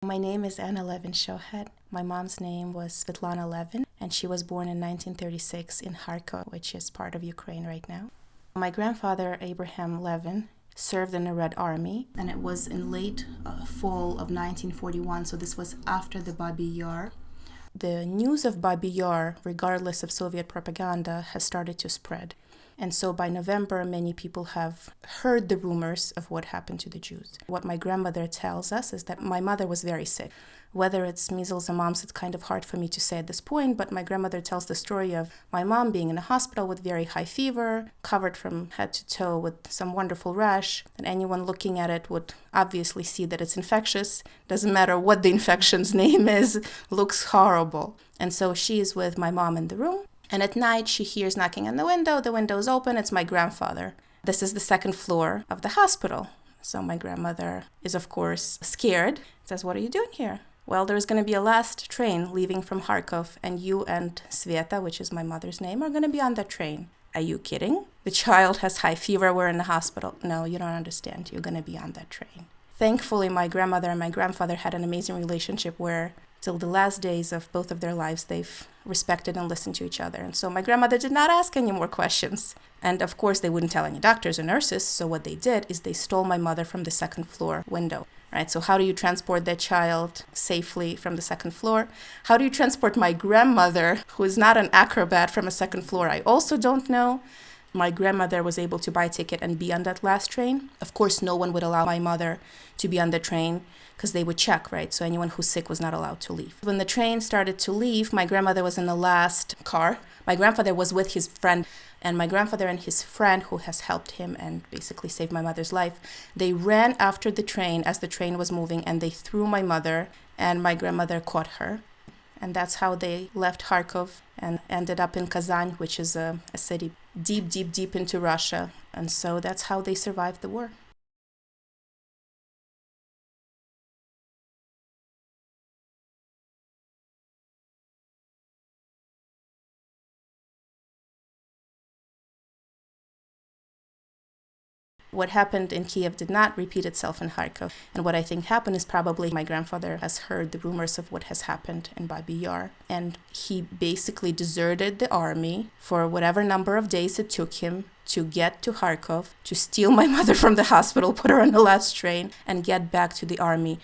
My name is Anna Levin Shohat. My mom's name was Svetlana Levin, and she was born in 1936 in Kharkov, which is part of Ukraine right now. My grandfather, Abraham Levin, served in the Red Army, and it was in late fall of 1941, so this was after the Babi Yar. The news of Babi Yar, regardless of Soviet propaganda, has started to spread. And so by November, many people have heard the rumors of what happened to the Jews. What my grandmother tells us is that my mother was very sick. Whether it's measles or mumps, it's kind of hard for me to say at this point, but my grandmother tells the story of my mom being in a hospital with very high fever, covered from head to toe with some wonderful rash, and anyone looking at it would obviously see that it's infectious. Doesn't matter what the infection's name is, looks horrible. And so she is with my mom in the room. And at night, she hears knocking on the window is open, it's my grandfather. This is the second floor of the hospital. So my grandmother is, of course, scared, says, "What are you doing here?" "Well, there's going to be a last train leaving from Kharkov, and you and Sveta, which is my mother's name, are going to be on that train." "Are you kidding? The child has high fever, we're in the hospital." "No, you don't understand, you're going to be on that train." Thankfully, my grandmother and my grandfather had an amazing relationship where till the last days of both of their lives, they've respected and listened to each other. And so my grandmother did not ask any more questions. And of course, they wouldn't tell any doctors or nurses. So what they did is they stole my mother from the second floor window. Right? So how do you transport that child safely from the second floor? How do you transport my grandmother, who is not an acrobat, from a second floor? I also don't know. My grandmother was able to buy a ticket and be on that last train. Of course, no one would allow my mother to be on the train because they would check, right? So anyone who's sick was not allowed to leave. When the train started to leave, my grandmother was in the last car. My grandfather was with his friend, and my grandfather and his friend, who has helped him and basically saved my mother's life, they ran after the train as the train was moving, and they threw my mother, and my grandmother caught her. And that's how they left Kharkov and ended up in Kazan, which is a city deep into Russia. And so that's how they survived the war. What happened in Kiev did not repeat itself in Kharkov. And what I think happened is probably my grandfather has heard the rumors of what has happened in Babi Yar. And he basically deserted the army for whatever number of days it took him to get to Kharkov, to steal my mother from the hospital, put her on the last train, and get back to the army.